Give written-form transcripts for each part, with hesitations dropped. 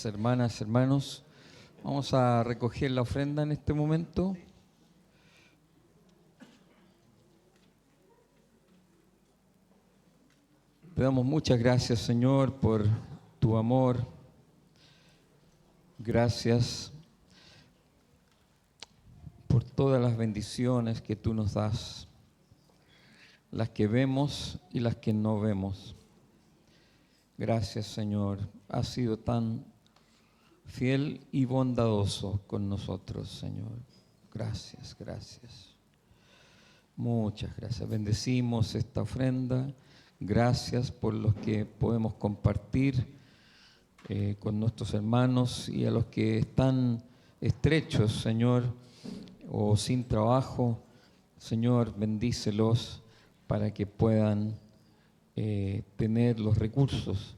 hermanas, hermanos. Vamos a recoger la ofrenda en este momento. Te damos muchas gracias, Señor, por tu amor. Gracias por todas las bendiciones que tú nos das, las que vemos y las que no vemos. Gracias, Señor. Has sido tan fiel y bondadoso con nosotros, Señor. Gracias, gracias. Muchas gracias. Bendecimos esta ofrenda. Gracias por los que podemos compartir con nuestros hermanos y a los que están estrechos, Señor, o sin trabajo. Señor, bendícelos para que puedan tener los recursos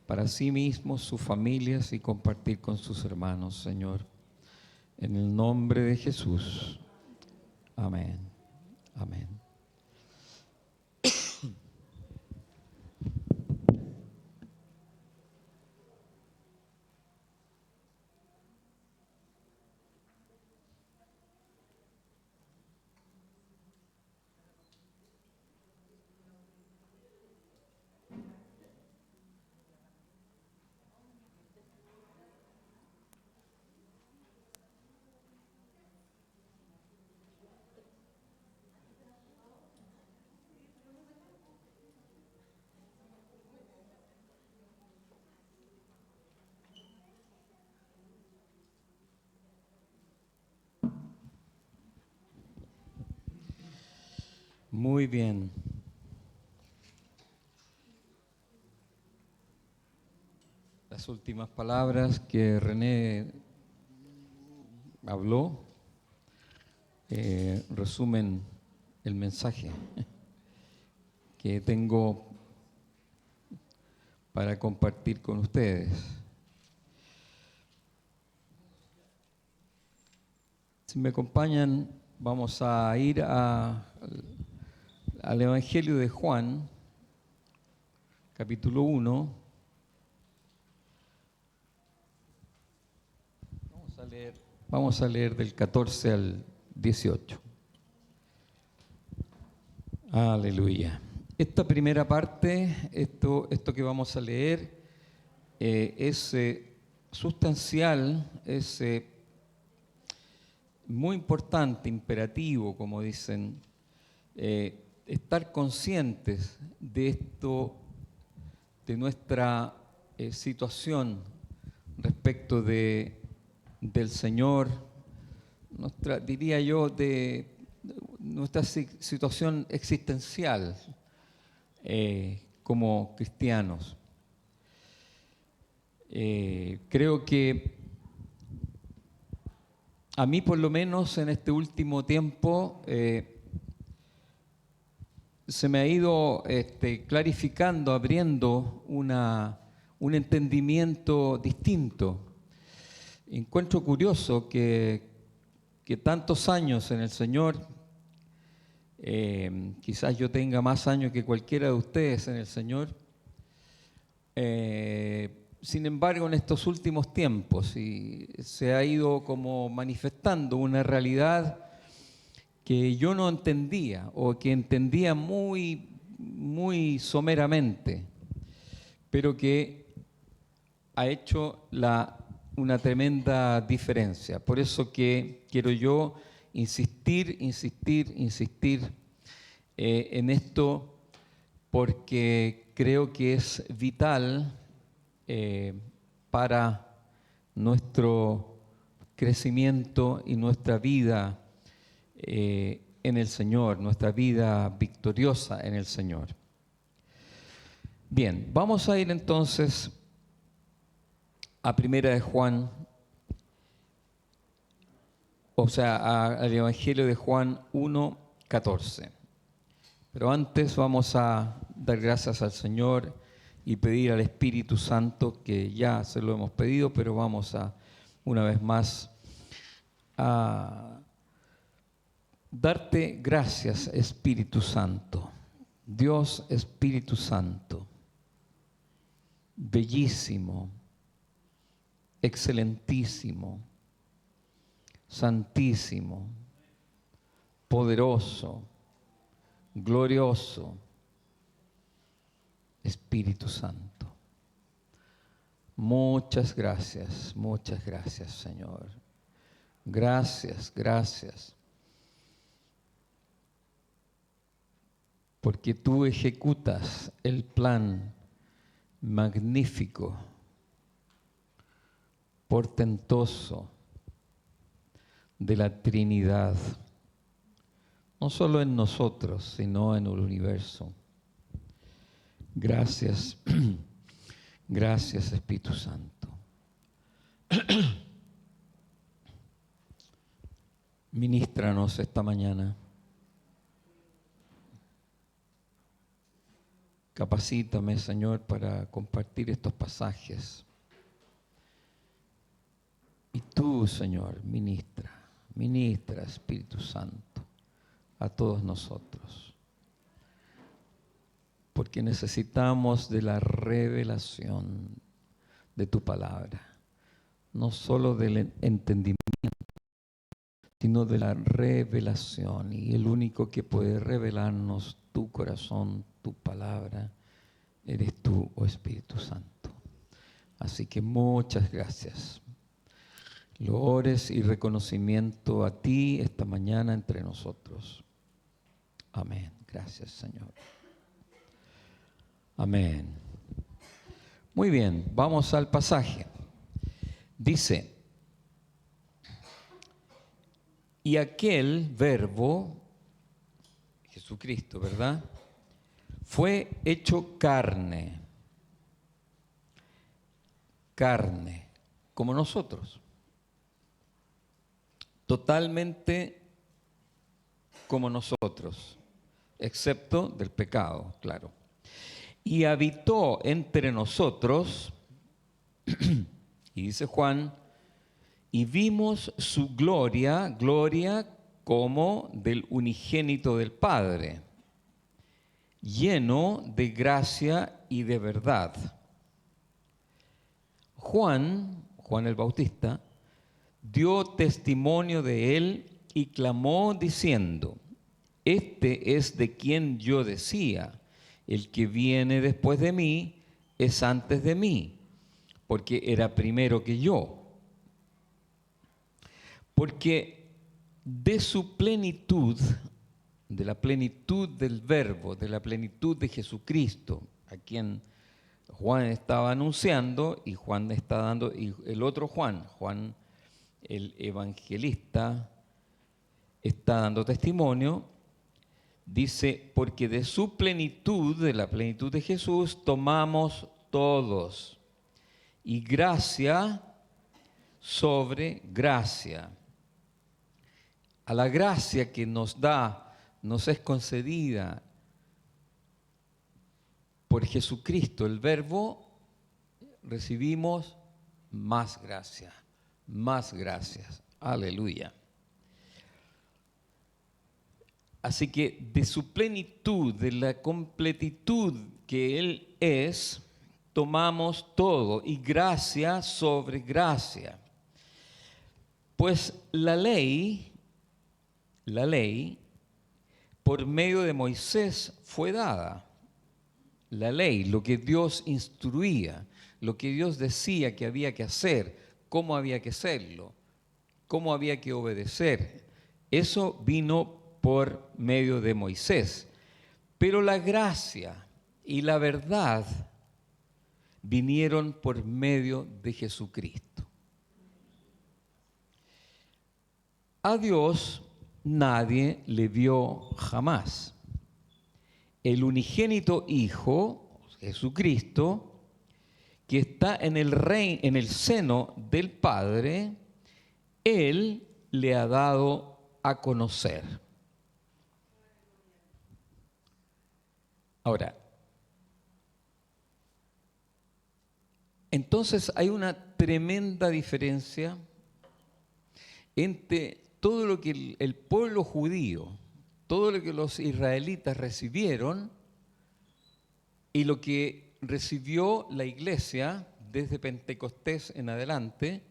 para sí mismos, sus familias y compartir con sus hermanos, Señor. En el nombre de Jesús. Amén. Amén. Muy bien. Las últimas palabras que René habló resumen el mensaje que tengo para compartir con ustedes. Si me acompañan, vamos a ir al Evangelio de Juan, capítulo 1. Vamos a leer del 14 al 18. Aleluya. Esta primera parte, esto que vamos a leer, es sustancial, es muy importante, imperativo, como dicen, estar conscientes de esto, de nuestra situación respecto del Señor, diría yo, de nuestra situación existencial como cristianos. Creo que a mí, por lo menos en este último tiempo, se me ha ido clarificando, abriendo un entendimiento distinto. Encuentro curioso que tantos años en el Señor, quizás yo tenga más años que cualquiera de ustedes en el Señor, sin embargo en estos últimos tiempos se ha ido como manifestando una realidad que yo no entendía o que entendía muy, muy someramente, pero que ha hecho una tremenda diferencia. Por eso que quiero yo insistir en esto, porque creo que es vital para nuestro crecimiento y nuestra vida en el Señor, nuestra vida victoriosa en el Señor. Bien, vamos a ir entonces a Primera de Juan, o sea, al Evangelio de Juan 1:14. Pero antes vamos a dar gracias al Señor y pedir al Espíritu Santo, que ya se lo hemos pedido, pero vamos a, una vez más, a darte gracias, Espíritu Santo. Dios Espíritu Santo, bellísimo, excelentísimo, santísimo, poderoso, glorioso, Espíritu Santo. Muchas gracias, Señor. Gracias, gracias. Porque tú ejecutas el plan magnífico, portentoso de la Trinidad, no solo en nosotros, sino en el universo. Gracias, gracias Espíritu Santo. Ministranos esta mañana. Capacítame, Señor, para compartir estos pasajes. Y tú, Señor, ministra, Espíritu Santo, a todos nosotros. Porque necesitamos de la revelación de tu palabra. No solo del entendimiento, sino de la revelación. Y el único que puede revelarnos tu corazón, tu palabra, eres tú, oh Espíritu Santo. Así que muchas gracias. Loores y reconocimiento a ti esta mañana entre nosotros. Amén. Gracias, Señor. Amén. Muy bien, vamos al pasaje. Dice, y aquel verbo, Jesucristo, ¿verdad?, fue hecho carne, como nosotros, totalmente como nosotros, excepto del pecado, claro. Y habitó entre nosotros, y dice Juan, y vimos su gloria como del unigénito del Padre, lleno de gracia y de verdad. Juan el Bautista, dio testimonio de él y clamó diciendo, este es de quien yo decía, el que viene después de mí es antes de mí, porque era primero que yo. Porque de su plenitud, de la plenitud del Verbo, de la plenitud de Jesucristo, a quien Juan estaba anunciando, y Juan está dando, y el otro Juan el evangelista, está dando testimonio, dice, porque de su plenitud, de la plenitud de Jesús, tomamos todos, y gracia sobre gracia. A la gracia que nos da, nos es concedida por Jesucristo, el Verbo, recibimos más gracia, más gracias. Aleluya. Así que de su plenitud, de la completitud que Él es, tomamos todo, y gracia sobre gracia. Pues la ley, por medio de Moisés fue dada. La ley, lo que Dios instruía, lo que Dios decía que había que hacer, cómo había que hacerlo, cómo había que obedecer. Eso vino por medio de Moisés. Pero la gracia y la verdad vinieron por medio de Jesucristo. A Dios nadie le vio jamás. El unigénito Hijo, Jesucristo, que está en el seno del Padre, Él le ha dado a conocer. Ahora, entonces hay una tremenda diferencia entre todo lo que el pueblo judío, todo lo que los israelitas recibieron y lo que recibió la iglesia desde Pentecostés en adelante,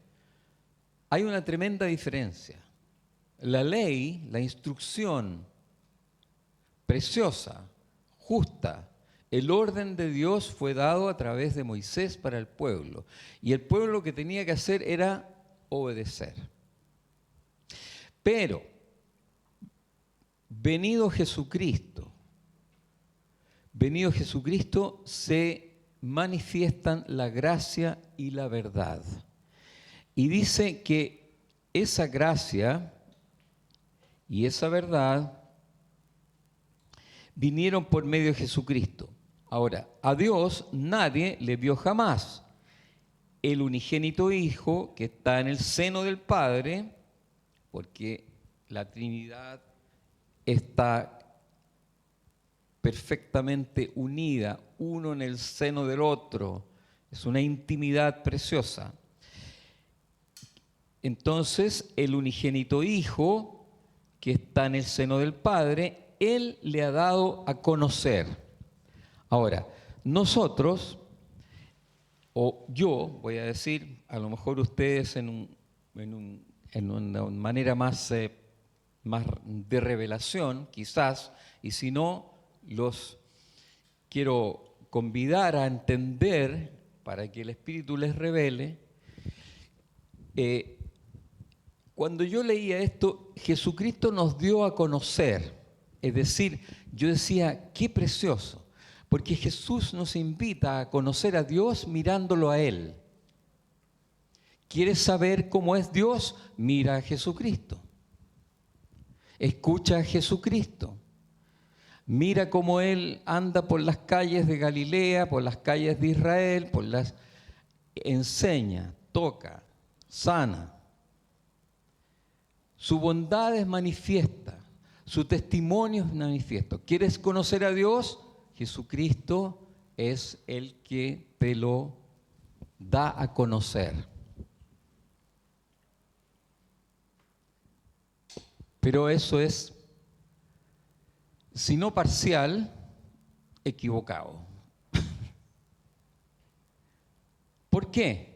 hay una tremenda diferencia. La ley, la instrucción preciosa, justa, el orden de Dios fue dado a través de Moisés para el pueblo. Y el pueblo lo que tenía que hacer era obedecer. Pero, venido Jesucristo, se manifiestan la gracia y la verdad. Y dice que esa gracia y esa verdad vinieron por medio de Jesucristo. Ahora, a Dios nadie le vio jamás. El unigénito Hijo que está en el seno del Padre, porque la Trinidad está perfectamente unida, uno en el seno del otro, es una intimidad preciosa. Entonces, el unigénito Hijo que está en el seno del Padre, Él le ha dado a conocer. Ahora, nosotros, o yo voy a decir, a lo mejor ustedes en una manera más de revelación, quizás, y si no, los quiero convidar a entender, para que el Espíritu les revele. Cuando yo leía esto, Jesucristo nos dio a conocer, es decir, yo decía, qué precioso, porque Jesús nos invita a conocer a Dios mirándolo a Él. ¿Quieres saber cómo es Dios? Mira a Jesucristo. Escucha a Jesucristo. Mira cómo Él anda por las calles de Galilea, por las calles de Israel, enseña, toca, sana. Su bondad es manifiesta, su testimonio es manifiesto. ¿Quieres conocer a Dios? Jesucristo es el que te lo da a conocer. Pero eso es, si no parcial, equivocado. ¿Por qué?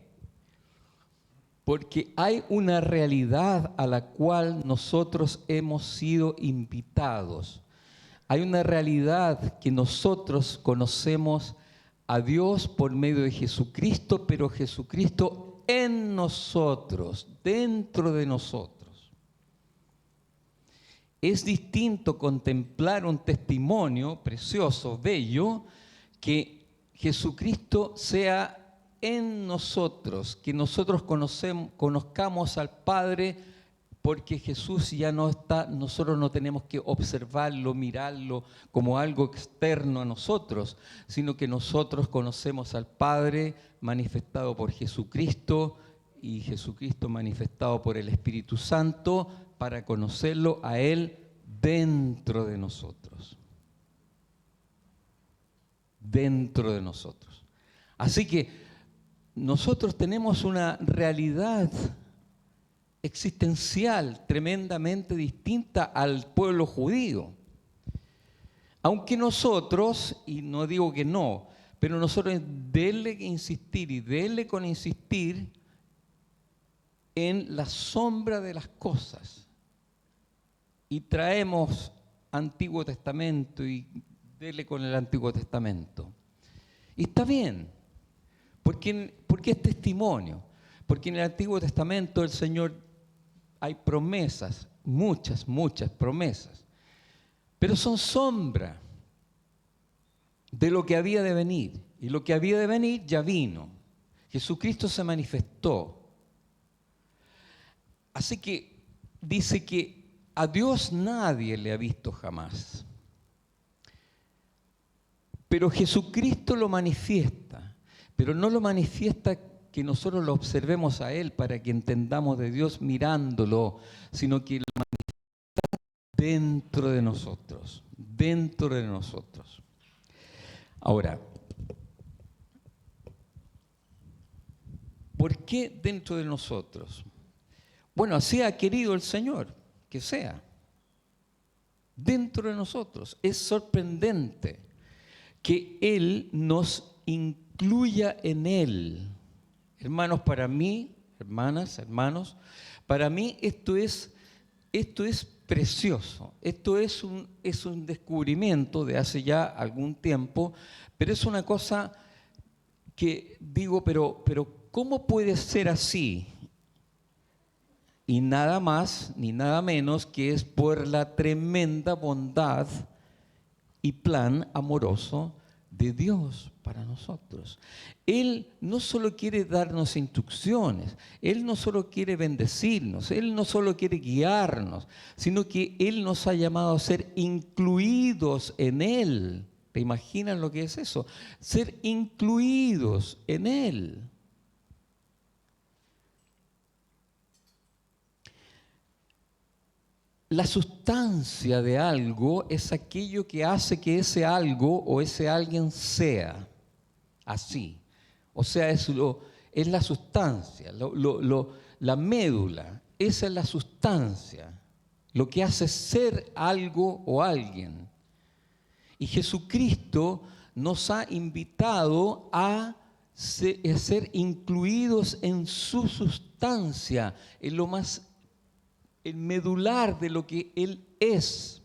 Porque hay una realidad a la cual nosotros hemos sido invitados. Hay una realidad que nosotros conocemos a Dios por medio de Jesucristo, pero Jesucristo en nosotros, dentro de nosotros. Es distinto contemplar un testimonio precioso, bello, que Jesucristo sea en nosotros, que nosotros conozcamos al Padre, porque Jesús ya no está, nosotros no tenemos que observarlo, mirarlo como algo externo a nosotros, sino que nosotros conocemos al Padre manifestado por Jesucristo y Jesucristo manifestado por el Espíritu Santo, para conocerlo a Él dentro de nosotros. Dentro de nosotros. Así que nosotros tenemos una realidad existencial tremendamente distinta al pueblo judío. Aunque nosotros, y no digo que no, pero nosotros denle que insistir y denle con insistir en la sombra de las cosas. Y traemos Antiguo Testamento y dele con el Antiguo Testamento. Y está bien, porque es testimonio. Porque en el Antiguo Testamento el Señor hay promesas, muchas promesas, pero son sombra de lo que había de venir. Y lo que había de venir ya vino. Jesucristo se manifestó. Así que dice que a Dios nadie le ha visto jamás. Pero Jesucristo lo manifiesta, pero no lo manifiesta que nosotros lo observemos a Él para que entendamos de Dios mirándolo, sino que lo manifiesta dentro de nosotros, dentro de nosotros. Ahora, ¿por qué dentro de nosotros? Bueno, así ha querido el Señor que sea. Dentro de nosotros. Es sorprendente que Él nos incluya en Él. Hermanos, para mí, hermanas, hermanos, para mí esto es precioso. Esto es un descubrimiento de hace ya algún tiempo, pero es una cosa que digo, pero ¿cómo puede ser así? Y nada más ni nada menos que es por la tremenda bondad y plan amoroso de Dios para nosotros. Él no solo quiere darnos instrucciones, Él no solo quiere bendecirnos, Él no solo quiere guiarnos, sino que Él nos ha llamado a ser incluidos en Él. ¿Te imaginas lo que es eso? Ser incluidos en Él. La sustancia de algo es aquello que hace que ese algo o ese alguien sea así. O sea, es la sustancia, la médula, esa es la sustancia, lo que hace ser algo o alguien. Y Jesucristo nos ha invitado a ser incluidos en su sustancia, en lo más el medular de lo que Él es,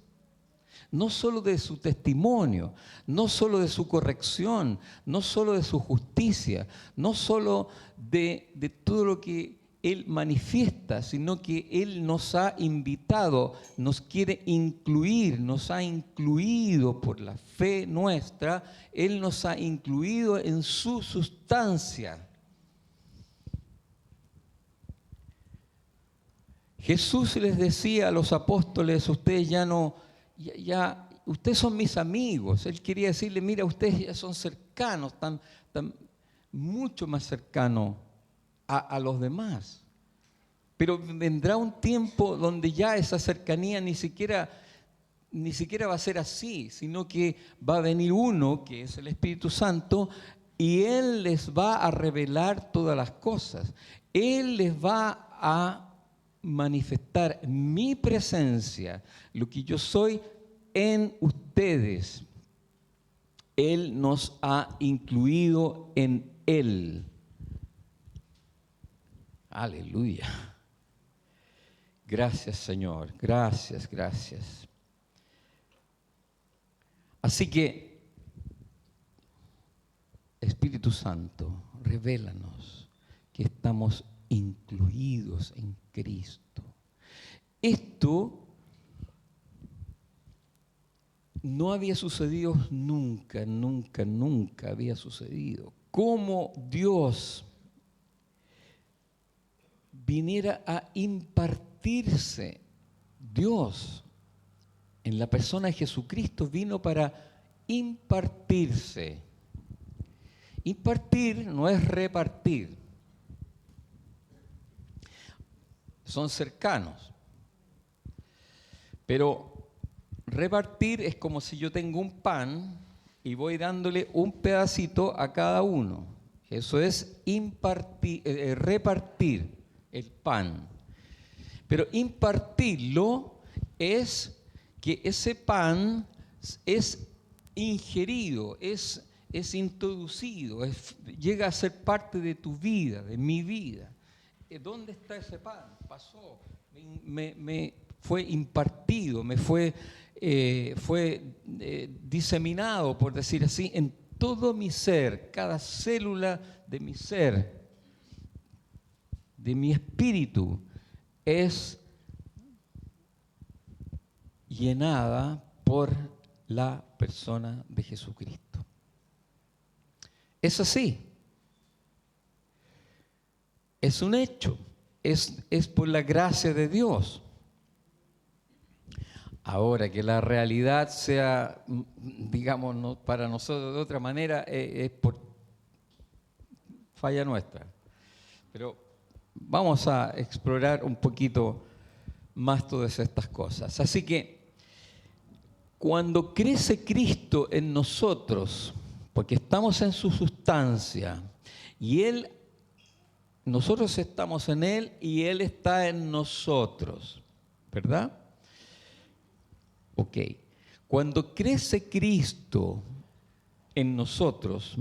no solo de su testimonio, no solo de su corrección, no solo de su justicia, no solo de todo lo que Él manifiesta, sino que Él nos ha invitado, nos quiere incluir, nos ha incluido por la fe nuestra, Él nos ha incluido en su sustancia. Jesús les decía a los apóstoles, ustedes ustedes son mis amigos. Él quería decirle, mira, ustedes ya son cercanos, están mucho más cercanos a los demás. Pero vendrá un tiempo donde ya esa cercanía ni siquiera va a ser así, sino que va a venir uno, que es el Espíritu Santo, y Él les va a revelar todas las cosas. Él les va a manifestar mi presencia, lo que yo soy en ustedes. Él nos ha incluido en Él. Aleluya. Gracias, Señor. Gracias, gracias. Así que, Espíritu Santo, revélanos que estamos incluidos en Cristo. Esto no había sucedido nunca, nunca, nunca había sucedido. Cómo Dios viniera a impartirse. Dios, en la persona de Jesucristo, vino para impartirse. Impartir no es repartir. Son cercanos. Pero repartir es como si yo tengo un pan y voy dándole un pedacito a cada uno. Eso es repartir el pan. Pero impartirlo es que ese pan es ingerido, es introducido, llega a ser parte de tu vida, de mi vida. ¿Dónde está ese pan? Pasó, me fue impartido, me fue diseminado, por decir así, en todo mi ser, cada célula de mi ser, de mi espíritu, es llenada por la persona de Jesucristo. Es así. Es un hecho, es por la gracia de Dios. Ahora, que la realidad sea, digamos, para nosotros de otra manera, es por falla nuestra. Pero vamos a explorar un poquito más todas estas cosas. Así que, cuando crece Cristo en nosotros, porque estamos en su sustancia, y nosotros estamos en Él y Él está en nosotros, ¿verdad? Ok. Cuando crece Cristo en nosotros,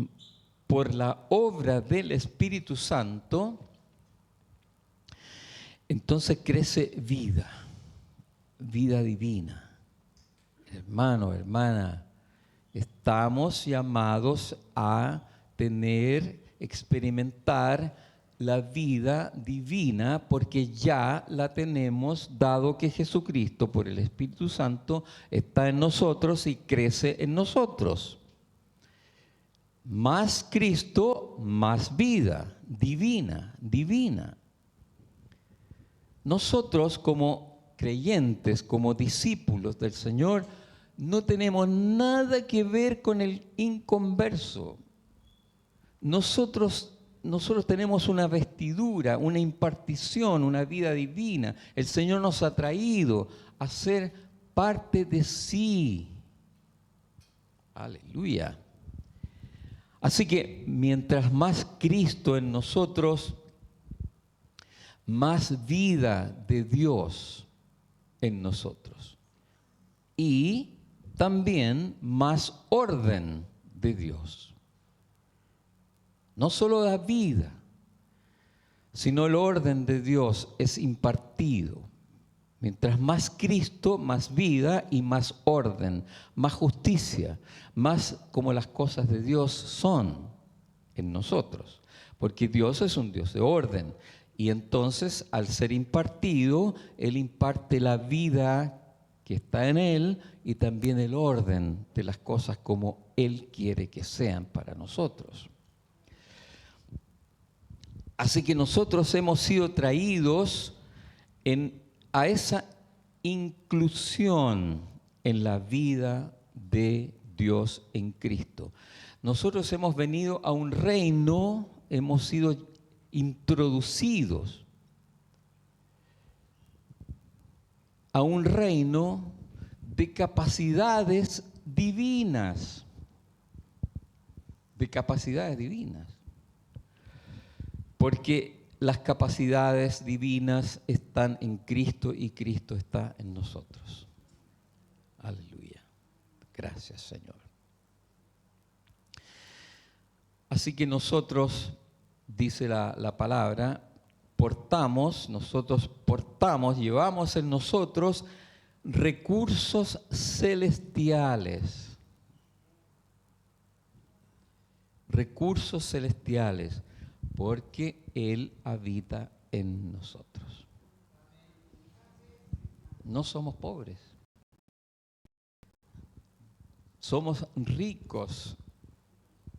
por la obra del Espíritu Santo, entonces crece vida, vida divina. Hermano, hermana, estamos llamados a experimentar la vida divina porque ya la tenemos, dado que Jesucristo por el Espíritu Santo está en nosotros y crece en nosotros. Más Cristo, más vida divina, divina. Nosotros como creyentes, como discípulos del Señor, no tenemos nada que ver con el inconverso. Nosotros tenemos una vestidura, una impartición, una vida divina. El Señor nos ha traído a ser parte de sí. Aleluya. Así que mientras más Cristo en nosotros, más vida de Dios en nosotros. Y también más orden de Dios. No solo la vida, sino el orden de Dios es impartido. Mientras más Cristo, más vida y más orden, más justicia, más como las cosas de Dios son en nosotros. Porque Dios es un Dios de orden. Y entonces, al ser impartido, Él imparte la vida que está en Él y también el orden de las cosas como Él quiere que sean para nosotros. Así que nosotros hemos sido traídos a esa inclusión en la vida de Dios en Cristo. Nosotros hemos venido a un reino, hemos sido introducidos a un reino de capacidades divinas, porque las capacidades divinas están en Cristo y Cristo está en nosotros. Aleluya. Gracias, Señor. Así que nosotros, dice la palabra, llevamos en nosotros recursos celestiales. Recursos celestiales. Porque Él habita en nosotros. No somos pobres. Somos ricos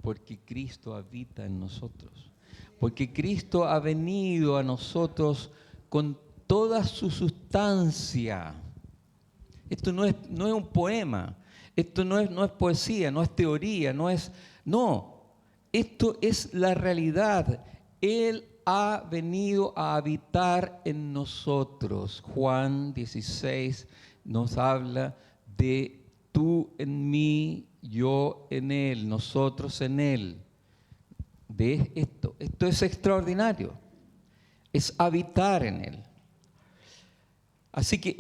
porque Cristo habita en nosotros. Porque Cristo ha venido a nosotros con toda su sustancia. Esto no es un poema. Esto no es poesía, no es teoría, no. Esto es la realidad. Él ha venido a habitar en nosotros. Juan 16 nos habla de tú en mí, yo en Él, nosotros en Él. ¿Ves esto? Esto es extraordinario. Es habitar en Él. Así que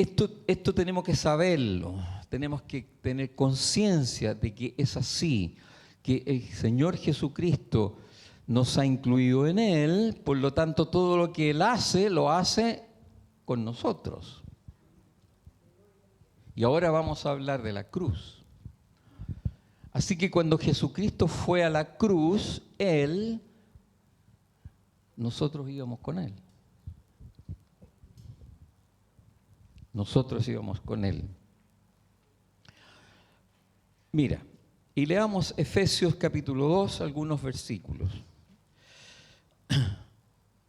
esto tenemos que saberlo. Tenemos que tener conciencia de que es así. Que el Señor Jesucristo nos ha incluido en Él, por lo tanto todo lo que Él hace, lo hace con nosotros. Y ahora vamos a hablar de la cruz. Así que cuando Jesucristo fue a la cruz, nosotros íbamos con Él. Nosotros íbamos con Él. Mira. Y leamos Efesios capítulo 2, algunos versículos.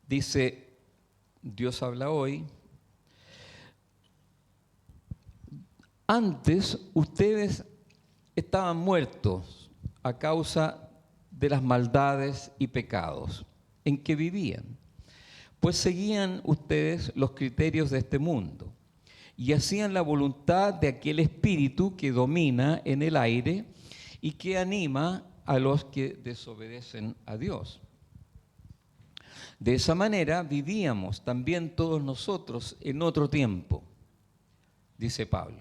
Dice, Dios habla hoy, antes ustedes estaban muertos a causa de las maldades y pecados en que vivían, pues seguían ustedes los criterios de este mundo y hacían la voluntad de aquel espíritu que domina en el aire y que anima a los que desobedecen a Dios. De esa manera vivíamos también todos nosotros en otro tiempo, dice Pablo,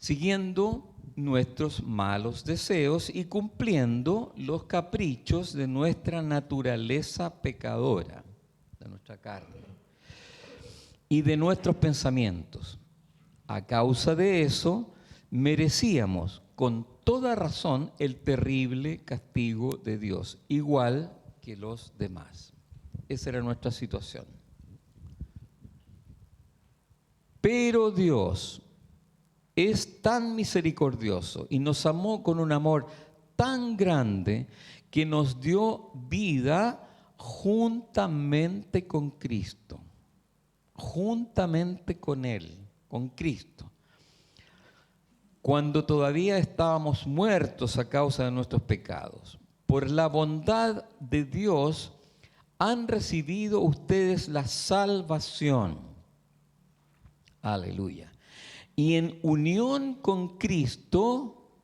siguiendo nuestros malos deseos y cumpliendo los caprichos de nuestra naturaleza pecadora, de nuestra carne y de nuestros pensamientos. A causa de eso, merecíamos con toda razón el terrible castigo de Dios, igual que los demás. Esa era nuestra situación. Pero Dios es tan misericordioso y nos amó con un amor tan grande que nos dio vida juntamente con Cristo, juntamente con Él, con Cristo. Cuando todavía estábamos muertos a causa de nuestros pecados, por la bondad de Dios han recibido ustedes la salvación. Aleluya. Y en unión con Cristo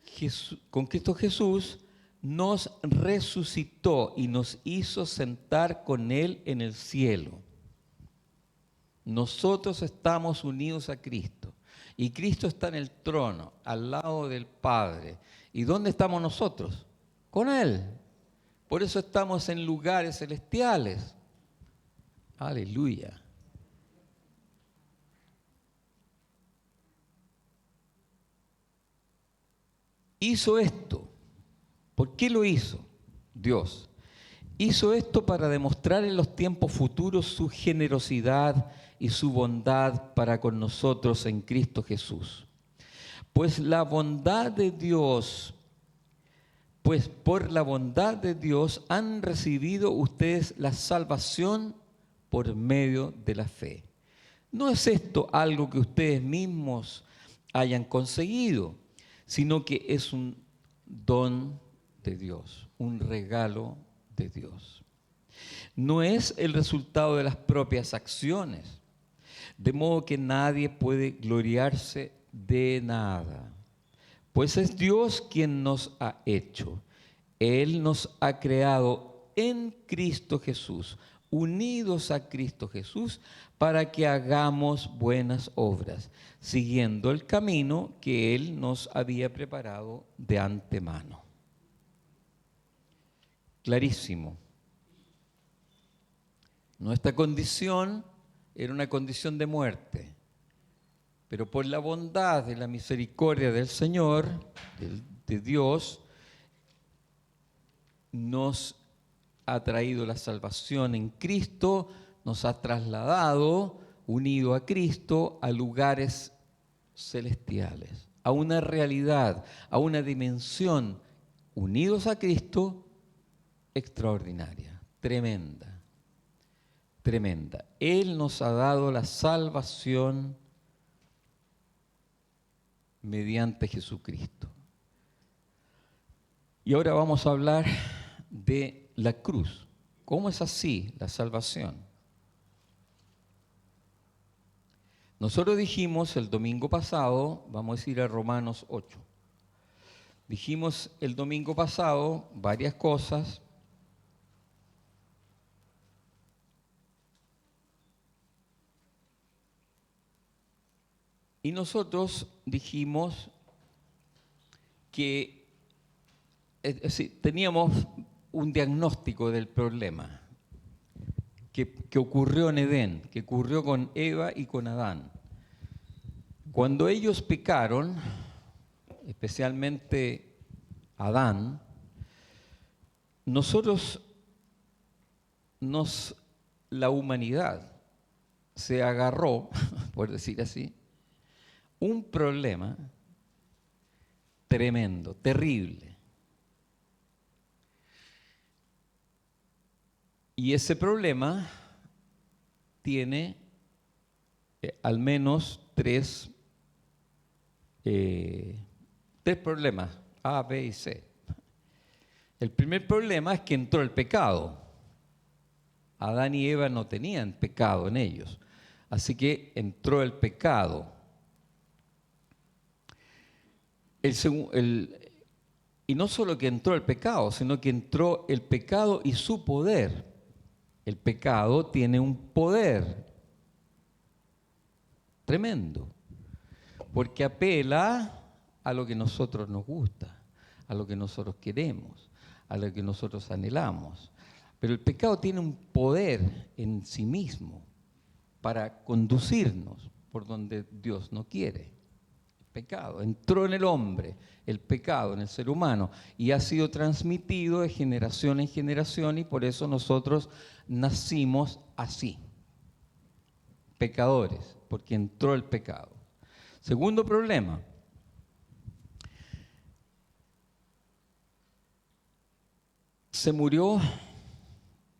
Jesús, nos resucitó y nos hizo sentar con Él en el cielo. Nosotros estamos unidos a Cristo. Y Cristo está en el trono, al lado del Padre. ¿Y dónde estamos nosotros? Con Él. Por eso estamos en lugares celestiales. Aleluya. Hizo esto. ¿Por qué lo hizo? Dios. Hizo esto para demostrar en los tiempos futuros su generosidad y su bondad para con nosotros en Cristo Jesús. Pues por la bondad de Dios han recibido ustedes la salvación por medio de la fe. No es esto algo que ustedes mismos hayan conseguido, sino que es un don de Dios, un regalo de Dios. No es el resultado de las propias acciones, de modo que nadie puede gloriarse de nada, pues es Dios quien nos ha hecho. Él nos ha creado en Cristo Jesús, unidos a Cristo Jesús, para que hagamos buenas obras, siguiendo el camino que Él nos había preparado de antemano. Clarísimo. Nuestra condición era una condición de muerte, pero por la bondad y la misericordia del Señor, de Dios, nos ha traído la salvación en Cristo, nos ha trasladado, unido a Cristo, a lugares celestiales, a una realidad, a una dimensión, unidos a Cristo, extraordinaria, tremenda, tremenda. Él nos ha dado la salvación mediante Jesucristo. Y ahora vamos a hablar de la cruz. ¿Cómo es así la salvación? Nosotros dijimos el domingo pasado, vamos a ir a Romanos 8. Dijimos el domingo pasado varias cosas. Y nosotros dijimos que teníamos un diagnóstico del problema que ocurrió en Edén, que ocurrió con Eva y con Adán. Cuando ellos pecaron, especialmente Adán, la humanidad se agarró, por decir así, un problema tremendo, terrible. Y ese problema tiene al menos tres problemas, A, B y C. El primer problema es que entró el pecado. Adán y Eva no tenían pecado en ellos, así que entró el pecado. Y no solo que entró el pecado, sino que entró el pecado y su poder. El pecado tiene un poder tremendo. porque apela a lo que a nosotros nos gusta, a lo que nosotros queremos, a lo que nosotros anhelamos. Pero el pecado tiene un poder en sí mismo para conducirnos por donde Dios no quiere. El pecado entró en el hombre, el pecado en el ser humano, y ha sido transmitido de generación en generación, y por eso nosotros nacimos así, pecadores, porque entró el pecado. Segundo problema: se murió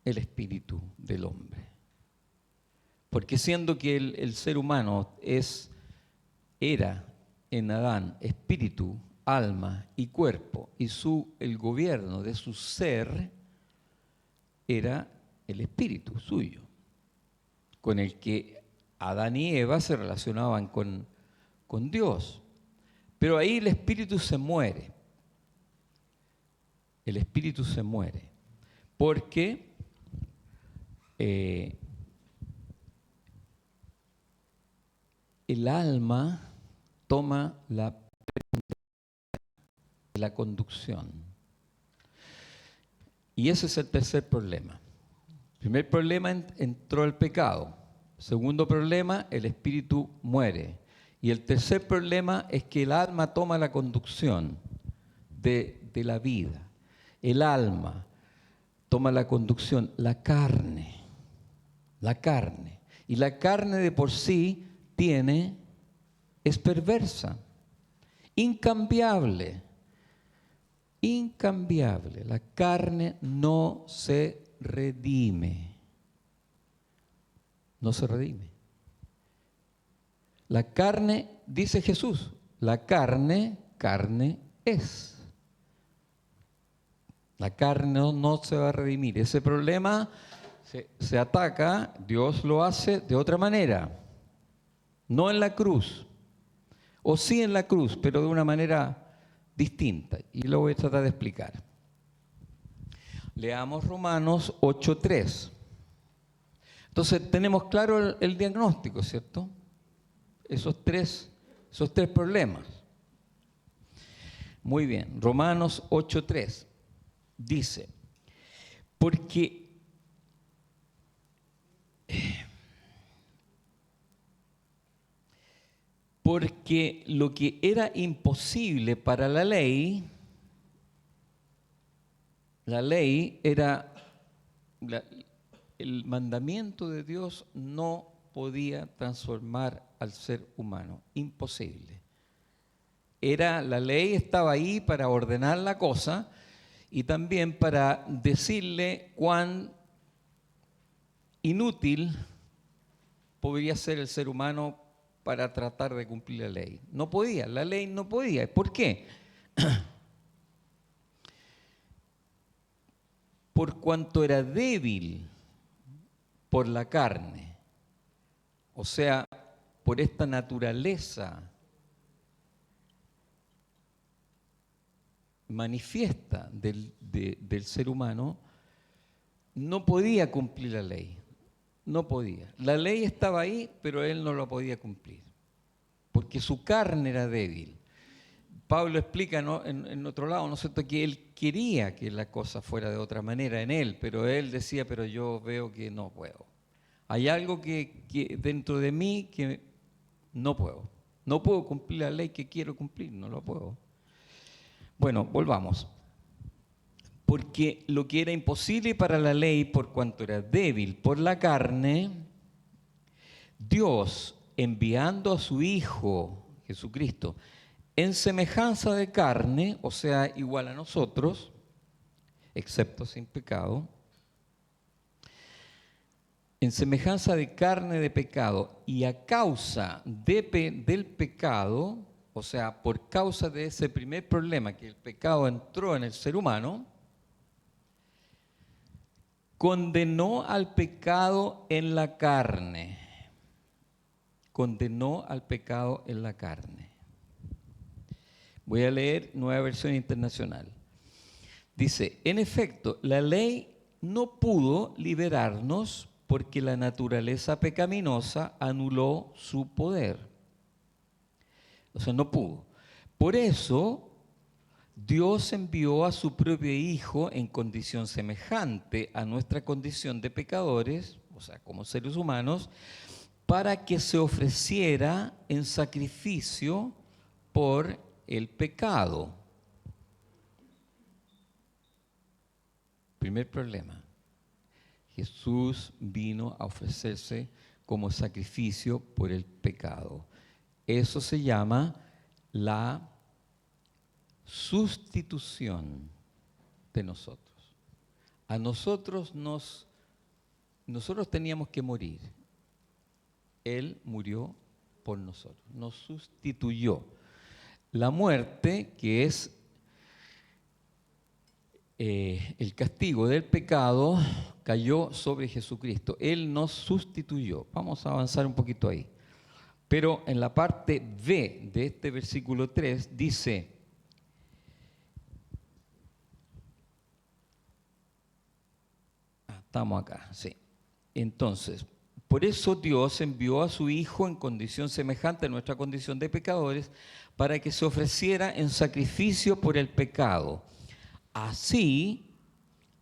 el espíritu del hombre. Porque siendo que el ser humano era en Adán espíritu, alma y cuerpo, y el gobierno de su ser era el espíritu suyo, con el que Adán y Eva se relacionaban con Dios. Pero ahí el espíritu se muere. El espíritu se muere porque el alma toma la conducción. Y ese es el tercer problema. Primer problema, entró el pecado. Segundo problema, el espíritu muere. Y el tercer problema es que el alma toma la conducción de la vida. El alma toma la conducción, la carne. Y la carne de por sí es perversa, incambiable. La carne no se redime. No se redime. La carne, dice Jesús, la carne es. La carne no se va a redimir. Ese problema se ataca, Dios lo hace de otra manera. No en la cruz, o sí en la cruz, pero de una manera distinta. Y lo voy a tratar de explicar. Leamos Romanos 8:3. Entonces tenemos claro el diagnóstico, ¿cierto? Esos tres problemas. Muy bien, Romanos 8:3 dice: porque lo que era imposible para la ley era, el mandamiento de Dios no podía transformar al ser humano, imposible. La ley estaba ahí para ordenar la cosa y también para decirle cuán inútil podría ser el ser humano para tratar de cumplir la ley. No podía, la ley no podía. ¿Por qué? Por cuanto era débil por la carne, o sea, por esta naturaleza manifiesta del ser humano, no podía cumplir la ley. No podía. La ley estaba ahí, pero él no la podía cumplir, porque su carne era débil. Pablo explica, ¿no?, en otro lado, ¿no es cierto?, que él quería que la cosa fuera de otra manera en él, pero él decía, pero yo veo que no puedo. Hay algo que dentro de mí que no puedo. No puedo cumplir la ley que quiero cumplir, no lo puedo. Bueno, volvamos. Porque lo que era imposible para la ley, por cuanto era débil por la carne, Dios, enviando a su Hijo, Jesucristo, en semejanza de carne, o sea, igual a nosotros, excepto sin pecado, en semejanza de carne de pecado, y a causa del pecado, o sea, por causa de ese primer problema, que el pecado entró en el ser humano, condenó al pecado en la carne. Condenó al pecado en la carne. Voy a leer Nueva Versión Internacional. Dice: en efecto, la ley no pudo liberarnos porque la naturaleza pecaminosa anuló su poder. O sea, no pudo. Por eso, Dios envió a su propio Hijo en condición semejante a nuestra condición de pecadores, o sea, como seres humanos, para que se ofreciera en sacrificio por el pecado. Primer problema. Jesús vino a ofrecerse como sacrificio por el pecado. Eso se llama la sustitución de nosotros. A nosotros teníamos que morir. Él murió por nosotros, nos sustituyó. La muerte, que es el castigo del pecado, cayó sobre Jesucristo. Él nos sustituyó. Vamos a avanzar un poquito ahí. Pero en la parte B de este versículo 3 dice: estamos acá, sí. Entonces, por eso Dios envió a su Hijo en condición semejante a nuestra condición de pecadores, para que se ofreciera en sacrificio por el pecado. Así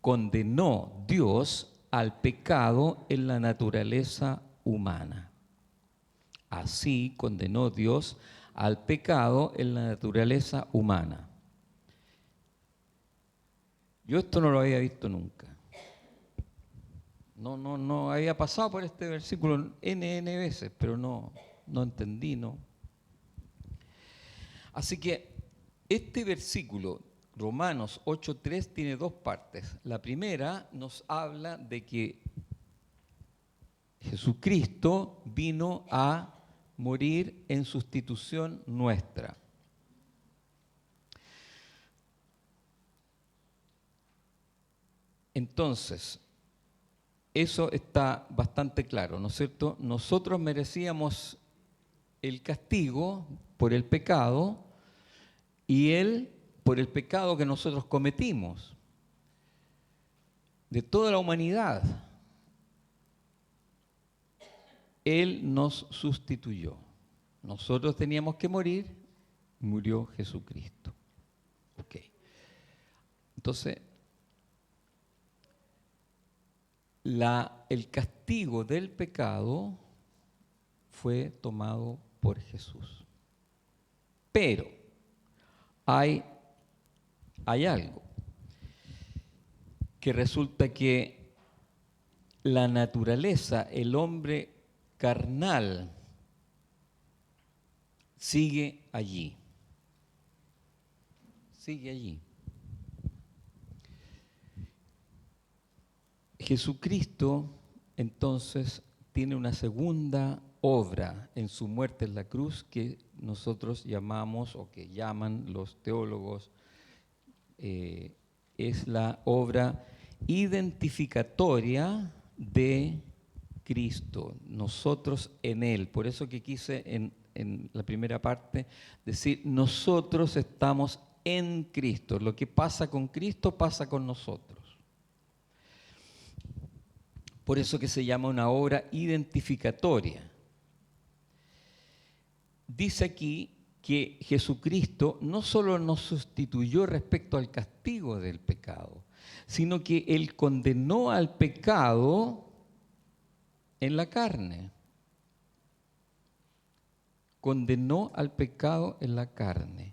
condenó Dios al pecado en la naturaleza humana. Así condenó Dios al pecado en la naturaleza humana. Yo esto no lo había visto nunca. No había pasado por este versículo N veces, pero no entendí, no. Así que este versículo, Romanos 8:3, tiene dos partes. La primera nos habla de que Jesucristo vino a morir en sustitución nuestra. Entonces, eso está bastante claro, ¿no es cierto? Nosotros merecíamos el castigo por el pecado y Él por el pecado que nosotros cometimos, de toda la humanidad. Él nos sustituyó. Nosotros teníamos que morir, murió Jesucristo. Ok. Entonces, el castigo del pecado fue tomado por Jesús. Pero hay algo, que resulta que la naturaleza, el hombre carnal, sigue allí. Sigue allí. Jesucristo, entonces, tiene una segunda obra en su muerte en la cruz que nosotros llamamos, o que llaman los teólogos, es la obra identificatoria de Cristo, nosotros en Él. Por eso que quise en la primera parte decir, nosotros estamos en Cristo. Lo que pasa con Cristo pasa con nosotros. Por eso que se llama una obra identificatoria. Dice aquí que Jesucristo no solo nos sustituyó respecto al castigo del pecado, sino que Él condenó al pecado en la carne. Condenó al pecado en la carne.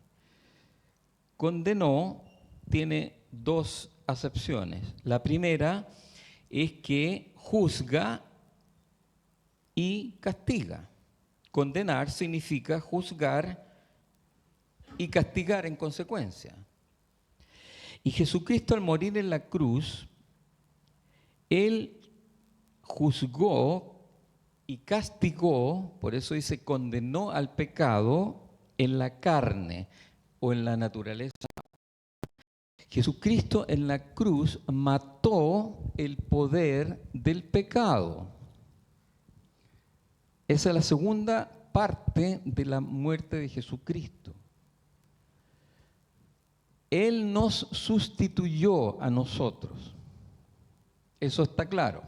Condenó tiene dos acepciones. La primera es que juzga y castiga. Condenar significa juzgar y castigar en consecuencia. Y Jesucristo, al morir en la cruz, Él juzgó y castigó, por eso dice, condenó al pecado en la carne o en la naturaleza. Jesucristo en la cruz mató el poder del pecado. Esa es la segunda parte de la muerte de Jesucristo. Él nos sustituyó a nosotros. Eso está claro.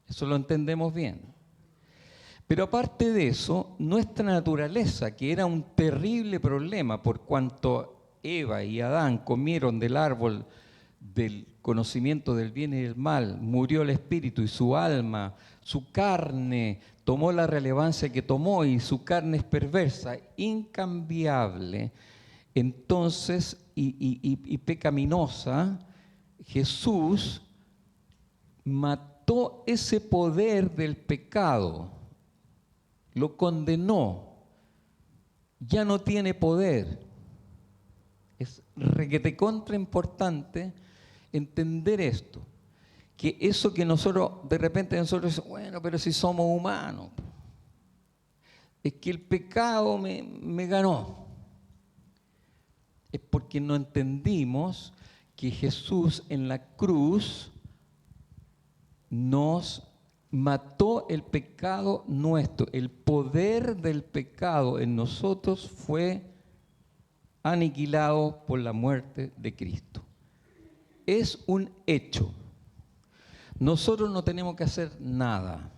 Eso lo entendemos bien. Pero aparte de eso, nuestra naturaleza, que era un terrible problema por cuanto Eva y Adán comieron del árbol del conocimiento del bien y del mal, murió el espíritu y su alma, su carne tomó la relevancia que tomó y su carne es perversa, incambiable, entonces y pecaminosa. Jesús mató ese poder del pecado, lo condenó, ya no tiene poder. Es requete contra importante entender esto, que eso que nosotros, de repente nosotros decimos, bueno, pero si somos humanos, es que el pecado me ganó. Es porque no entendimos que Jesús en la cruz nos mató el pecado nuestro. El poder del pecado en nosotros fue aniquilado por la muerte de Cristo. Es un hecho. Nosotros no tenemos que hacer nada.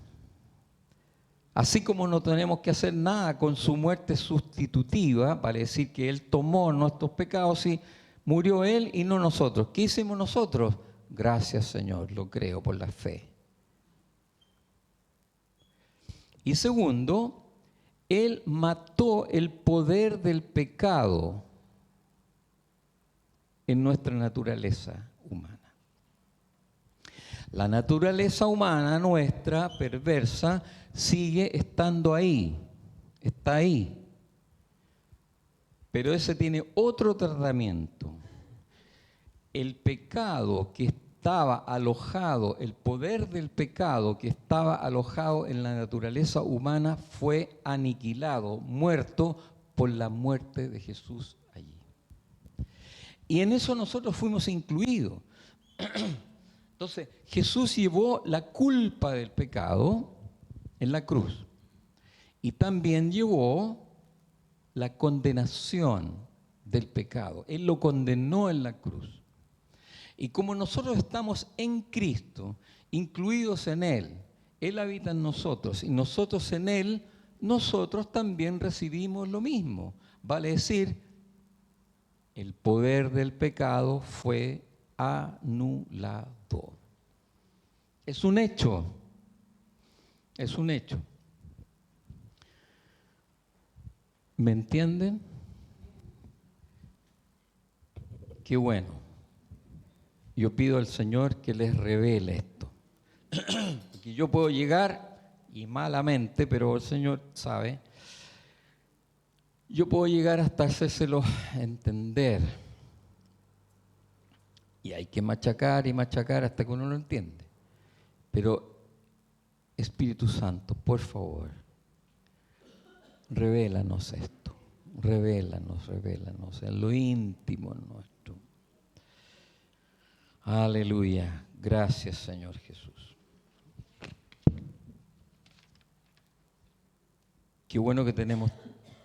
Así como no tenemos que hacer nada con su muerte sustitutiva, para decir que Él tomó nuestros pecados y murió Él y no nosotros. ¿Qué hicimos nosotros? Gracias, Señor, lo creo por la fe. Y segundo, Él mató el poder del pecado en nuestra naturaleza humana. La naturaleza humana nuestra, perversa, sigue estando ahí, está ahí. Pero ese tiene otro tratamiento. El pecado que estaba alojado, el poder del pecado que estaba alojado en la naturaleza humana fue aniquilado, muerto por la muerte de Jesús allí. Y en eso nosotros fuimos incluidos. Entonces, Jesús llevó la culpa del pecado en la cruz y también llevó la condenación del pecado. Él lo condenó en la cruz. Y como nosotros estamos en Cristo, incluidos en Él, Él habita en nosotros y nosotros en Él, nosotros también recibimos lo mismo. Vale decir, el poder del pecado fue anulado. Es un hecho. Es un hecho. ¿Me entienden? Qué bueno. Yo pido al Señor que les revele esto. Porque yo puedo llegar, y malamente, pero el Señor sabe, yo puedo llegar hasta hacérselo entender. Y hay que machacar y machacar hasta que uno lo entiende. Pero, Espíritu Santo, por favor, revélanos esto. Revélanos en lo íntimo nuestro. Aleluya. Gracias, Señor Jesús. Qué bueno que tenemos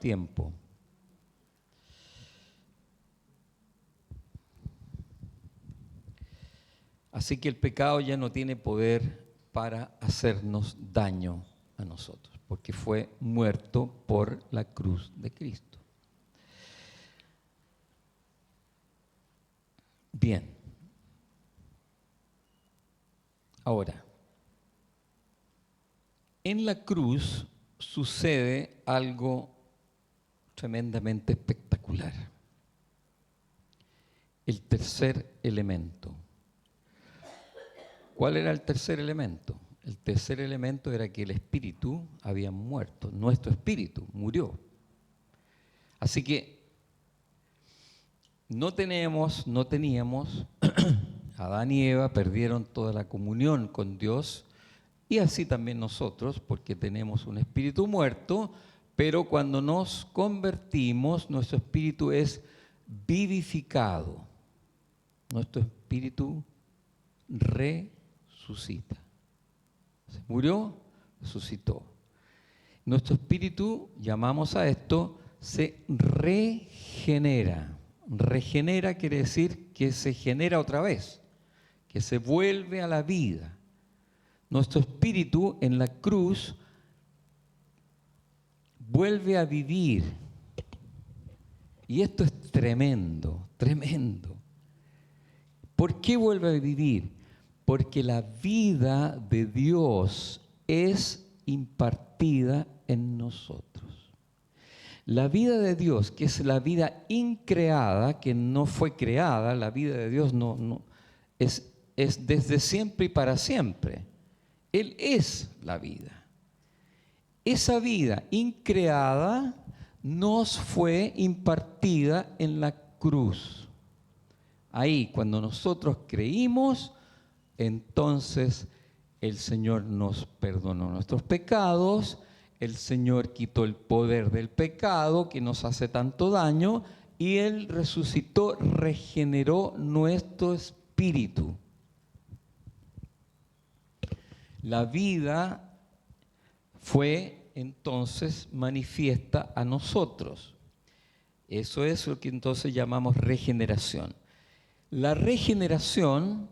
tiempo. Así que el pecado ya no tiene poder para hacernos daño a nosotros, porque fue muerto por la cruz de Cristo. Bien. Ahora, en la cruz sucede algo tremendamente espectacular. El tercer elemento. ¿Cuál era el tercer elemento? El tercer elemento era que el espíritu había muerto, nuestro espíritu murió. Así que no teníamos, Adán y Eva perdieron toda la comunión con Dios y así también nosotros, porque tenemos un espíritu muerto, pero cuando nos convertimos, nuestro espíritu es vivificado. Nuestro espíritu resucita. Se murió, resucitó. Nuestro espíritu, llamamos a esto, se regenera. Regenera quiere decir que se genera otra vez, que se vuelve a la vida. Nuestro espíritu en la cruz vuelve a vivir. Y esto es tremendo, tremendo. ¿Por qué vuelve a vivir? Porque la vida de Dios es impartida en nosotros. La vida de Dios, que es la vida increada, que no fue creada, la vida de Dios es desde siempre y para siempre. Él es la vida. Esa vida increada nos fue impartida en la cruz. Ahí, cuando nosotros creímos, entonces el Señor nos perdonó nuestros pecados, el Señor quitó el poder del pecado que nos hace tanto daño y Él resucitó, regeneró nuestro espíritu. La vida fue entonces manifiesta a nosotros. Eso es lo que entonces llamamos regeneración. La regeneración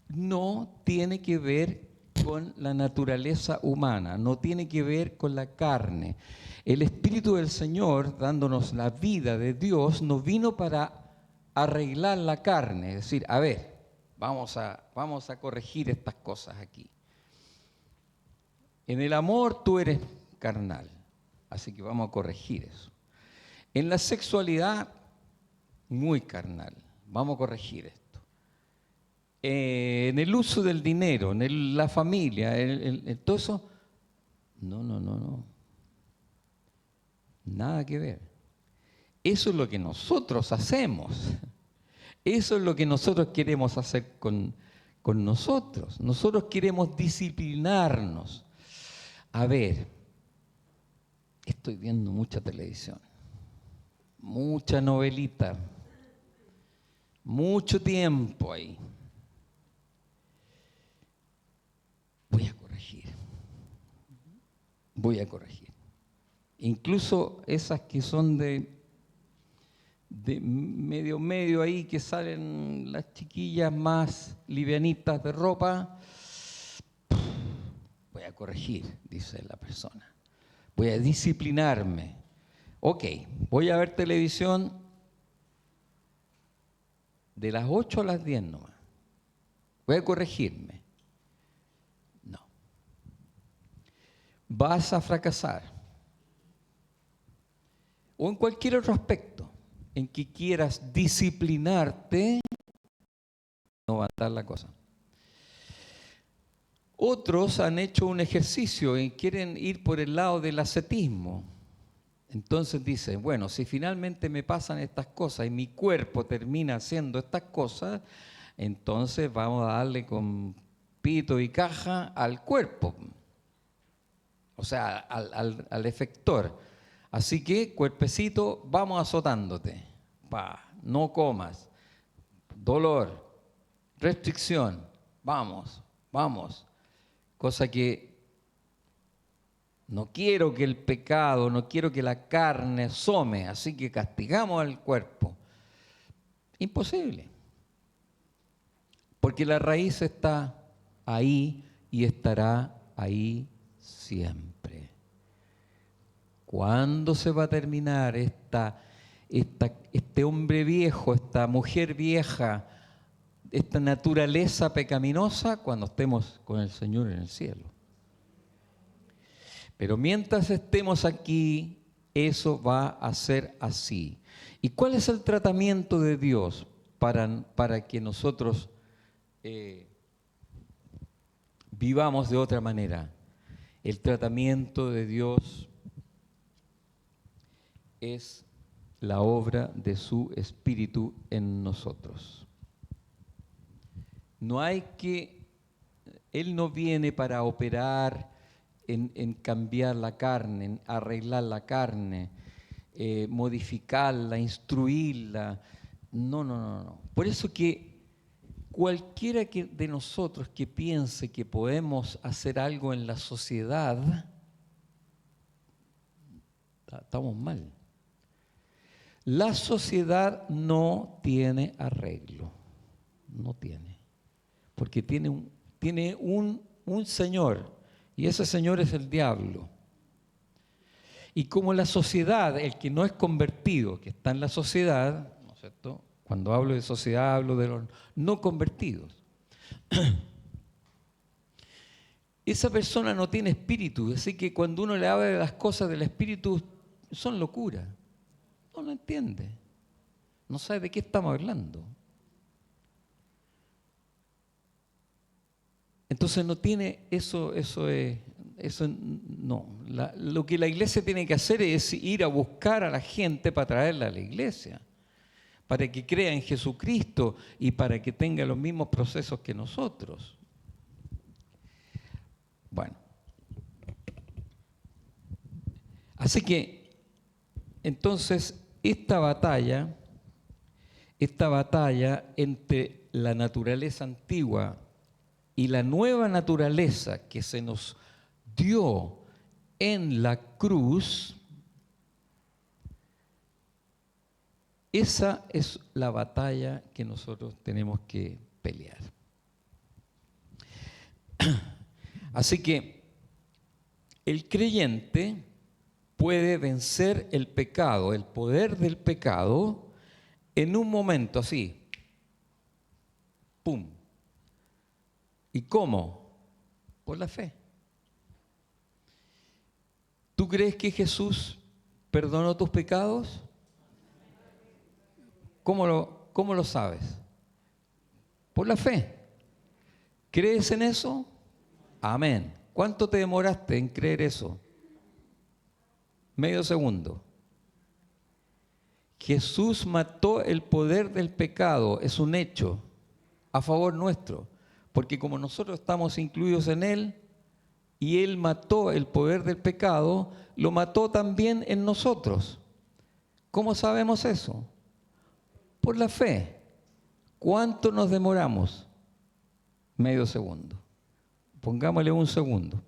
no tiene que ver con la naturaleza humana, no tiene que ver con la carne. El Espíritu del Señor, dándonos la vida de Dios, nos vino para arreglar la carne, es decir, a ver, vamos a corregir estas cosas aquí. En el amor tú eres carnal, así que vamos a corregir eso. En la sexualidad, muy carnal, vamos a corregir esto. En el uso del dinero, en la familia, todo eso, no, nada que ver. Eso es lo que nosotros hacemos, eso es lo que nosotros queremos hacer con nosotros. Nosotros queremos disciplinarnos. A ver, estoy viendo mucha televisión, mucha novelita, mucho tiempo ahí. Voy a corregir. Incluso esas que son de medio ahí, que salen las chiquillas más livianitas de ropa, voy a corregir, dice la persona. Voy a disciplinarme. Ok, voy a ver televisión de las 8 a las 10 nomás. Voy a corregirme. No. Vas a fracasar. O en cualquier otro aspecto en que quieras disciplinarte, no va a andar la cosa. Otros han hecho un ejercicio y quieren ir por el lado del ascetismo. Entonces dicen, bueno, si finalmente me pasan estas cosas y mi cuerpo termina haciendo estas cosas, entonces vamos a darle con pito y caja al cuerpo. O sea, al efector. Así que, cuerpecito, vamos azotándote. No comas. Dolor. Restricción. Vamos. Cosa que no quiero que el pecado, no quiero que la carne asome, así que castigamos al cuerpo. Imposible. Porque la raíz está ahí y estará ahí siempre. ¿Cuándo se va a terminar este hombre viejo, esta mujer vieja, esta naturaleza pecaminosa? Cuando estemos con el Señor en el cielo. Pero mientras estemos aquí, eso va a ser así. ¿Y cuál es el tratamiento de Dios para que nosotros vivamos de otra manera? El tratamiento de Dios es la obra de su Espíritu en nosotros. Él no viene para operar en cambiar la carne, en arreglar la carne, modificarla, instruirla. No. Por eso que cualquiera de nosotros que piense que podemos hacer algo en la sociedad, estamos mal. La sociedad no tiene arreglo, no tiene, porque tiene un señor, y ese señor es el diablo. Y como la sociedad, el que no es convertido, que está en la sociedad, ¿no es cierto? Cuando hablo de sociedad hablo de los no convertidos. Esa persona no tiene espíritu, así que cuando uno le habla de las cosas del espíritu, son locura. No lo entiende. No sabe de qué estamos hablando. Entonces no tiene eso no. Lo que la iglesia tiene que hacer es ir a buscar a la gente para traerla a la iglesia, para que crea en Jesucristo y para que tenga los mismos procesos que nosotros. Bueno, así que entonces esta batalla entre la naturaleza antigua y la nueva naturaleza que se nos dio en la cruz, esa es la batalla que nosotros tenemos que pelear. Así que el creyente puede vencer el pecado, el poder del pecado, en un momento así. ¡Pum! ¿Y cómo? Por la fe. ¿Tú crees que Jesús perdonó tus pecados? ¿Cómo lo sabes? Por la fe. ¿Crees en eso? Amén. ¿Cuánto te demoraste en creer eso? Medio segundo. Jesús mató el poder del pecado, es un hecho a favor nuestro, porque como nosotros estamos incluidos en Él y Él mató el poder del pecado, lo mató también en nosotros. ¿Cómo sabemos eso? Por la fe. ¿Cuánto nos demoramos? Medio segundo. Pongámosle un segundo.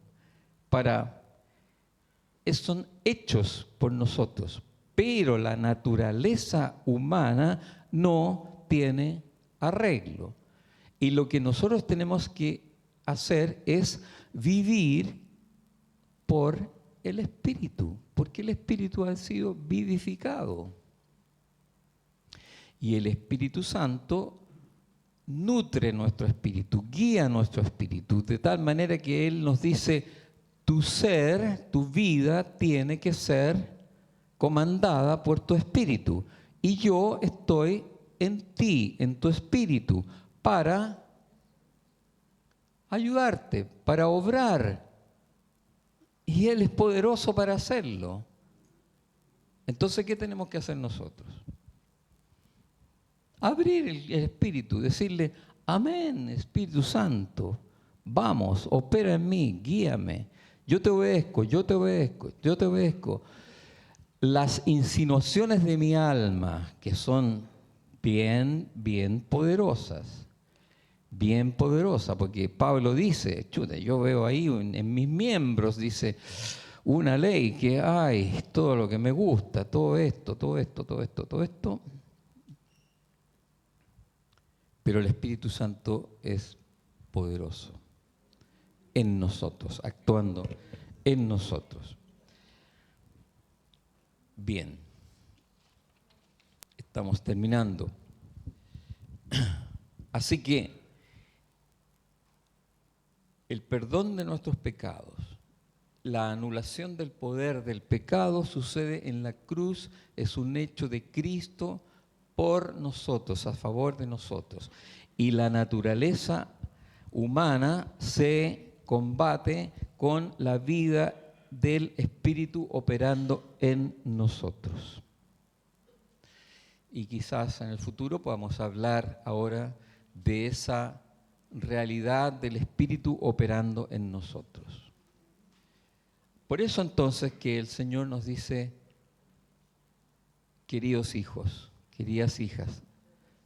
Son hechos por nosotros, pero la naturaleza humana no tiene arreglo. Y lo que nosotros tenemos que hacer es vivir por el Espíritu, porque el Espíritu ha sido vivificado. Y el Espíritu Santo nutre nuestro espíritu, guía nuestro espíritu, de tal manera que Él nos dice, tu ser, tu vida tiene que ser comandada por tu espíritu. Y yo estoy en ti, en tu espíritu, para ayudarte, para obrar. Y Él es poderoso para hacerlo. Entonces, ¿qué tenemos que hacer nosotros? Abrir el espíritu, decirle, amén, Espíritu Santo, vamos, opera en mí, guíame. Yo te obedezco, yo te obedezco, yo te obedezco. Las insinuaciones de mi alma, que son bien poderosas, porque Pablo dice, chuta, yo veo ahí en mis miembros, dice, una ley que hay, todo lo que me gusta, todo esto. Pero el Espíritu Santo es poderoso en nosotros, actuando en nosotros. Bien, estamos terminando. Así que el perdón de nuestros pecados, la anulación del poder del pecado sucede en la cruz, es un hecho de Cristo por nosotros, a favor de nosotros. Y la naturaleza humana se combate con la vida del Espíritu operando en nosotros. Y quizás en el futuro podamos hablar ahora de esa realidad del Espíritu operando en nosotros. Por eso entonces que el Señor nos dice, queridos hijos, queridas hijas,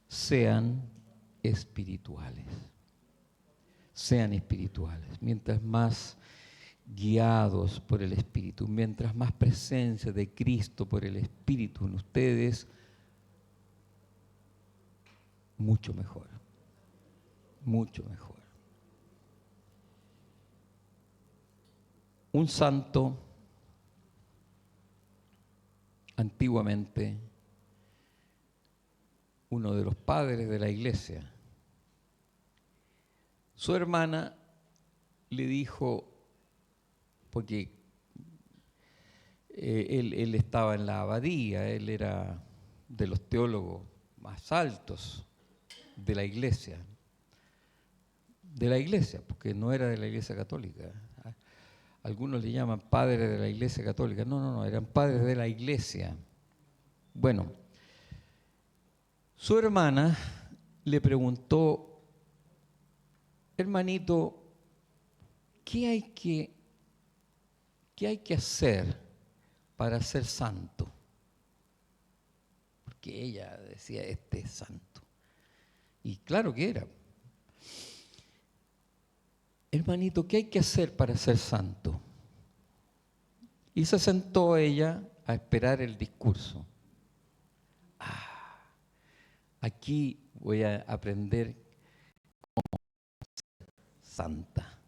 sean espirituales. Sean espirituales. Mientras más guiados por el Espíritu, mientras más presencia de Cristo por el Espíritu en ustedes, mucho mejor. Mucho mejor. Un santo antiguamente uno de los padres de la iglesia. Su hermana le dijo, porque él estaba en la abadía, él era de los teólogos más altos de la iglesia, porque no era de la iglesia católica. Algunos le llaman padres de la iglesia católica. No, eran padres de la iglesia. Bueno, su hermana le preguntó, hermanito, ¿qué hay que hacer para ser santo? Porque ella decía, este es santo. Y claro que era. Hermanito, ¿qué hay que hacer para ser santo? Y se sentó ella a esperar el discurso. Aquí voy a aprender cómo ser santa.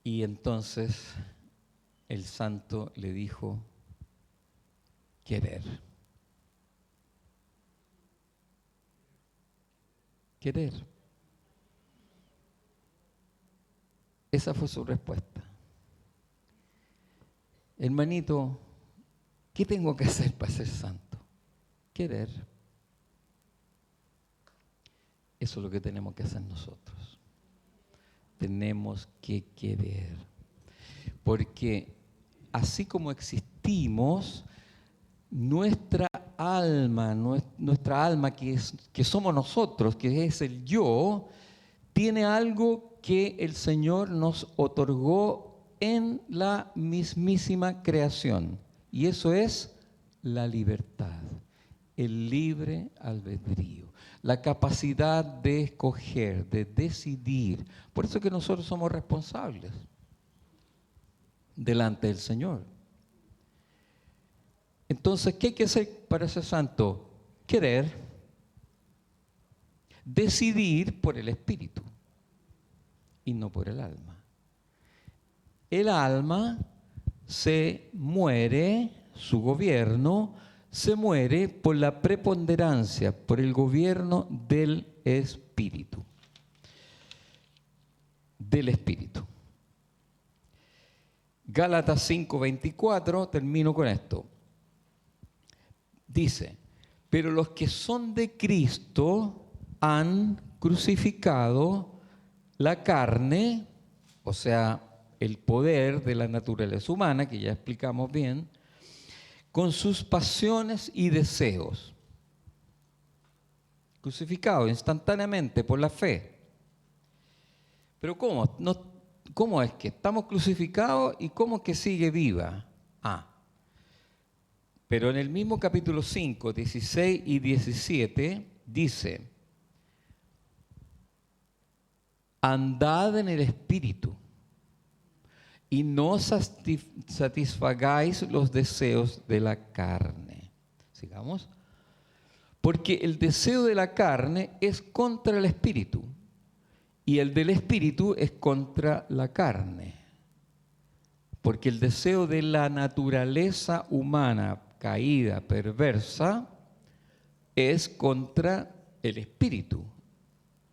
Y entonces el santo le dijo, querer. Querer. Esa fue su respuesta. Hermanito, ¿qué tengo que hacer para ser santo? Querer. Eso es lo que tenemos que hacer nosotros. Tenemos que querer. Porque así como existimos, nuestra alma que somos nosotros, que es el yo, tiene algo que el Señor nos otorgó en la mismísima creación. Y eso es la libertad, el libre albedrío, la capacidad de escoger, de decidir. Por eso es que nosotros somos responsables delante del Señor. Entonces, ¿qué hay que hacer para ser santo? Querer, decidir por el Espíritu y no por el alma. El alma se muere, su gobierno se muere por la preponderancia, por el gobierno del Espíritu. Del Espíritu. Gálatas 5:24, termino con esto. Dice, pero los que son de Cristo han crucificado la carne, o sea, el poder de la naturaleza humana, que ya explicamos bien, con sus pasiones y deseos. Crucificado instantáneamente por la fe. Pero ¿cómo? ¿Cómo es que estamos crucificados y cómo es que sigue viva? Pero en el mismo capítulo 5, 16 y 17 dice, andad en el Espíritu y no satisfagáis los deseos de la carne. Sigamos. Porque el deseo de la carne es contra el Espíritu y el del Espíritu es contra la carne. Porque el deseo de la naturaleza humana caída, perversa, es contra el Espíritu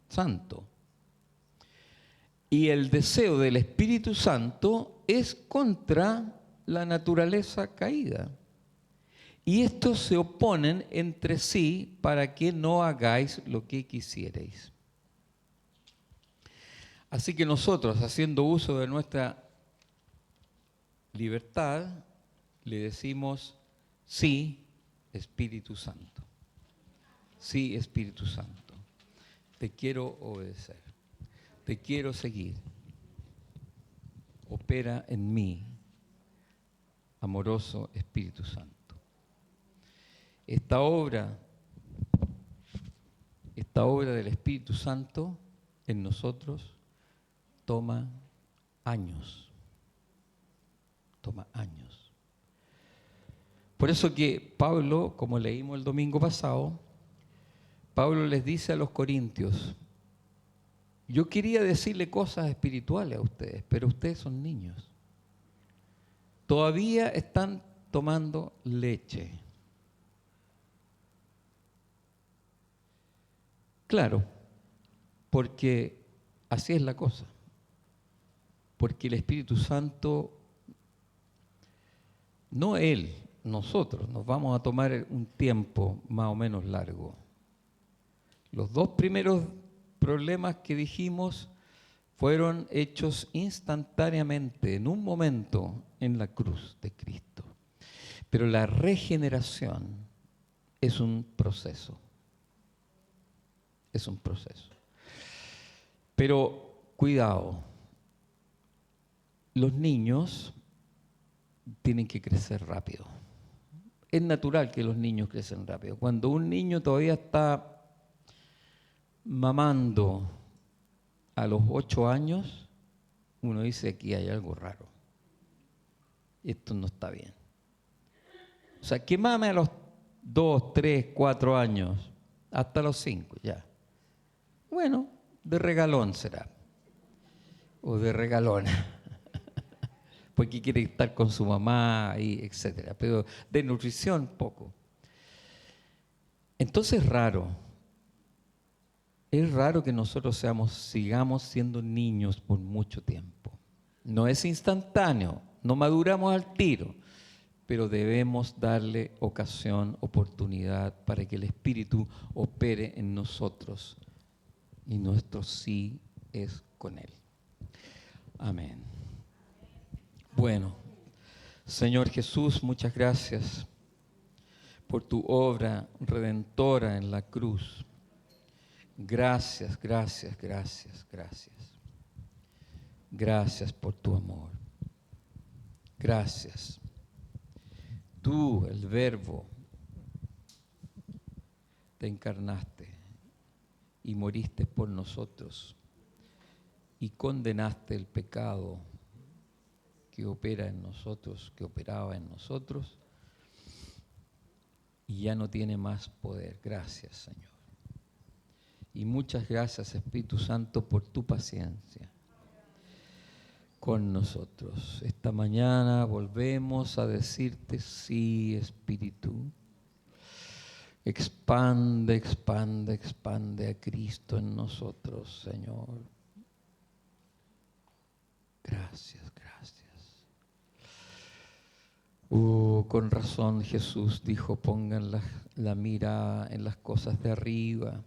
Santo. Y el deseo del Espíritu Santo es contra la naturaleza caída. Y estos se oponen entre sí para que no hagáis lo que quisierais. Así que nosotros, haciendo uso de nuestra libertad, le decimos, sí, Espíritu Santo. Sí, Espíritu Santo. Te quiero obedecer. Te quiero seguir. Opera en mí, amoroso Espíritu Santo. Esta obra del Espíritu Santo en nosotros toma años. Toma años. Por eso que Pablo, como leímos el domingo pasado, Pablo les dice a los corintios, yo quería decirle cosas espirituales a ustedes, pero ustedes son niños. Todavía están tomando leche. Claro, porque así es la cosa. Porque el Espíritu Santo, no Él, nosotros, nos vamos a tomar un tiempo más o menos largo. Los dos primeros problemas que dijimos fueron hechos instantáneamente, en un momento, en la cruz de Cristo. Pero la regeneración es un proceso. Es un proceso. Pero cuidado, los niños tienen que crecer rápido. Es natural que los niños crecen rápido. Cuando un niño todavía está mamando a los 8 años, uno dice, aquí hay algo raro. Esto no está bien. O sea, que mame a los 2, 3, 4 años, hasta los 5 ya. Bueno, de regalón será. O de regalona. Porque quiere estar con su mamá, y etcétera. Pero de nutrición, poco. Entonces es raro que nosotros sigamos siendo niños por mucho tiempo. No es instantáneo, no maduramos al tiro, pero debemos darle ocasión, oportunidad para que el Espíritu opere en nosotros. Y nuestro sí es con Él. Amén. Bueno, Señor Jesús, muchas gracias por tu obra redentora en la cruz. Gracias, gracias, gracias, gracias. Gracias por tu amor. Gracias. Tú, el Verbo, te encarnaste y moriste por nosotros y condenaste el pecado que opera en nosotros, que operaba en nosotros y ya no tiene más poder. Gracias, Señor. Y muchas gracias, Espíritu Santo, por tu paciencia con nosotros. Esta mañana volvemos a decirte sí, Espíritu. Expande, expande, expande a Cristo en nosotros, Señor. Gracias, gracias. Con razón Jesús dijo, pongan la mira en las cosas de arriba,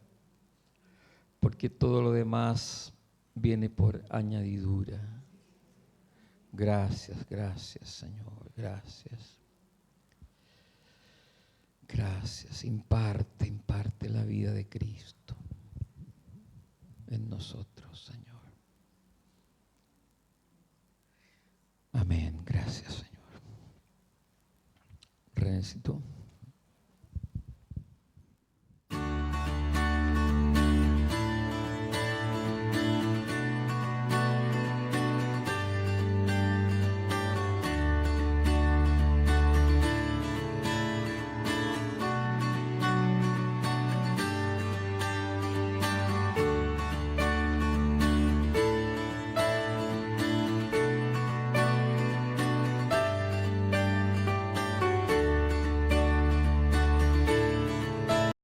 porque todo lo demás viene por añadidura. Gracias, gracias, Señor, gracias. Gracias, imparte la vida de Cristo en nosotros, Señor. Amén, gracias, Señor. Renécito.